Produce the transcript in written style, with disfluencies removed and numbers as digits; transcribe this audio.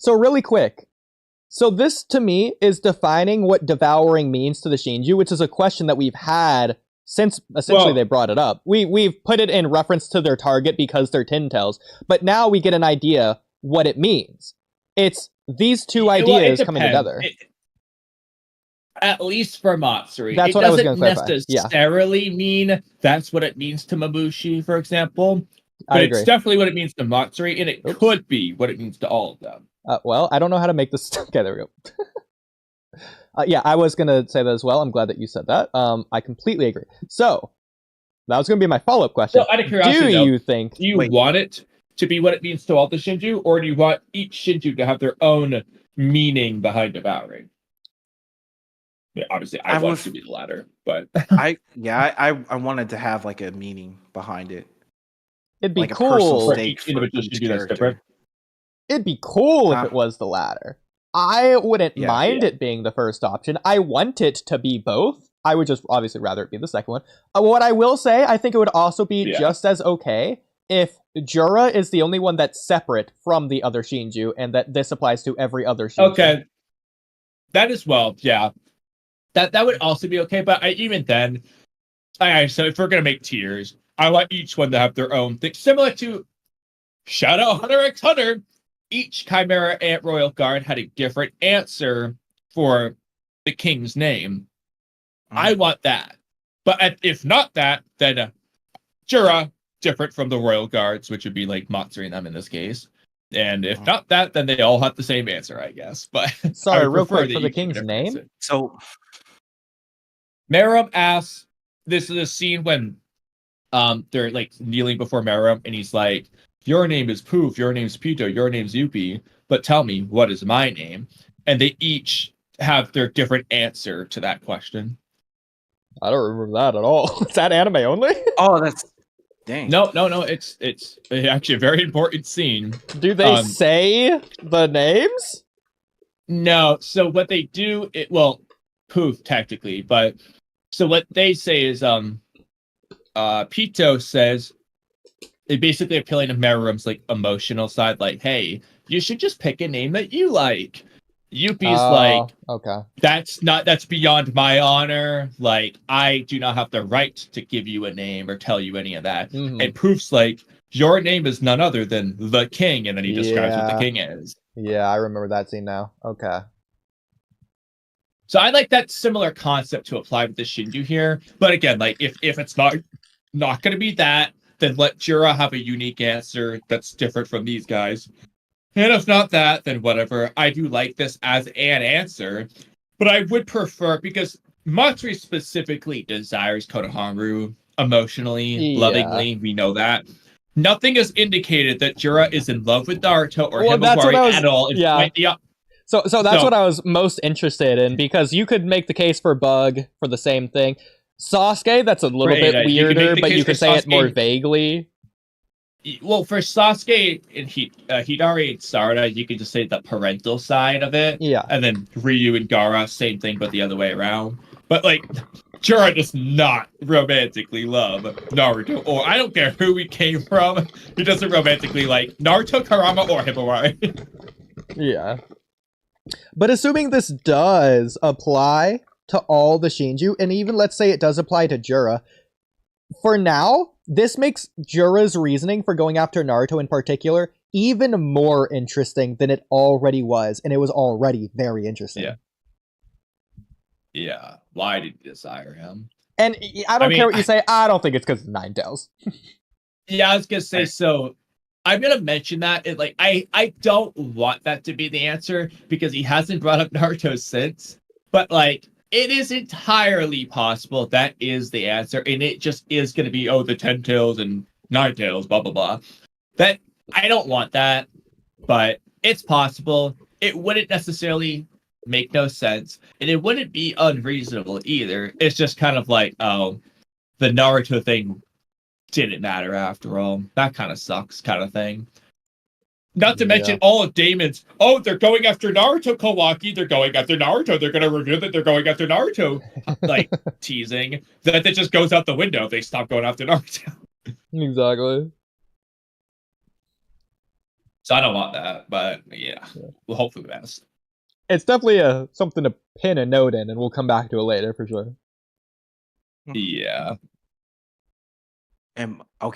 So really quick. So this, to me, is defining what devouring means to the Shinjuu, which is a question that we've had since essentially they brought it up. We've put it in reference to their target because they're Tintails, but now we get an idea what it means. It's these two ideas coming together. At least for Matsuri. That's what I was going to clarify. It doesn't necessarily mean that's what it means to Mabushi, for example. But I agree. It's definitely what it means to Matsuri, and it could be what it means to all of them. Well, I don't know how to make this... Okay, there we go. Yeah, I was going to say that as well. I'm glad that you said that. I completely agree. So, that was going to be my follow-up question. So, out of curiosity, do you think... Do you want it to be what it means to all the Shinjuu, or do you want each Shinjuu to have their own meaning behind devouring? Yeah, obviously, I want it to be the latter, but... I wanted to have, like, a meaning behind it. It'd be like cool. A personal For stake each individual Shinjuu that's different. It'd be cool if it was the latter. I wouldn't mind Yeah. it being the first option. I want it to be both. I would just obviously rather it be the second one. What I will say, I think it would also be just as okay if Jura is the only one that's separate from the other Shinjuu, and that this applies to every other Shinjuu. Okay. That as well, yeah. That would also be okay, but even then, so if we're going to make tiers, I want each one to have their own thing. Similar to Shout Out Hunter x Hunter, each Chimera Ant Royal Guard had a different answer for the king's name. I want that. But if not that, then Jura, different from the Royal Guards, which would be like Matsuri and them in this case. And if not that, then they all have the same answer, I guess. But sorry, real quick, for the king's name? Answer. So Meruem asks, this is a scene when they're like kneeling before Meruem, and he's like, your name is Poof, your name's Pito, your name's Yuppie, but tell me, what is my name? And they each have their different answer to that question. I don't remember that at all. Is that anime only? Oh, that's... Dang. No, it's actually a very important scene. Do they say the names? No, so what they do, Poof, technically, but so what they say is, Pito says, they basically appealing to Meruem's like emotional side, like, hey, you should just pick a name that you like. Yuppie's like, okay, that's beyond my honor. Like, I do not have the right to give you a name or tell you any of that. Mm-hmm. And Poof's like, your name is none other than the king, and then he describes what the king is. Yeah, I remember that scene now. Okay. So I like that similar concept to apply with the Shinjuu here. But again, like if it's not going to be that, then let Jura have a unique answer that's different from these guys. And if not that, then whatever. I do like this as an answer, but I would prefer, because Matsuri specifically desires Konohamaru emotionally, lovingly. We know that. Nothing has indicated that Jura is in love with Naruto or Himawari at all. So that's what I was most interested in, because you could make the case for Bug for the same thing. Sasuke, that's a little bit weirder, but you could say it more vaguely. Well, for Sasuke and Hidari and Sarada, you could just say the parental side of it. Yeah. And then Ryu and Gaara, same thing, but the other way around. But, like, Jura does not romantically love Naruto, or I don't care who he came from. He doesn't romantically like Naruto, Kurama, or Himawari. Yeah. But assuming this does apply to all the Shinjuu, and even let's say it does apply to Jura, for now, this makes Jura's reasoning for going after Naruto in particular even more interesting than it already was, and it was already very interesting. Yeah. Why did you desire him? And I don't care what you say, I don't think it's because of Ninetales. Yeah, I was gonna say, so I'm gonna mention that. I don't want that to be the answer, because he hasn't brought up Naruto since, but like, it is entirely possible that is the answer, and it just is going to be, the 10 tails and 9 tails, blah, blah, blah. That, I don't want that, but it's possible. It wouldn't necessarily make no sense, and it wouldn't be unreasonable either. It's just kind of like, the Naruto thing didn't matter after all. That kind of sucks, kind of thing. Not to mention all of Damon's, they're going after Naruto, Kawaki, they're going after Naruto, they're going to reveal that they're going after Naruto, like, teasing, that just goes out the window if they stop going after Naruto. Exactly. So I don't want that, but yeah, we'll hope for the best. It's definitely something to pin a note in, and we'll come back to it later for sure. Yeah. And okay.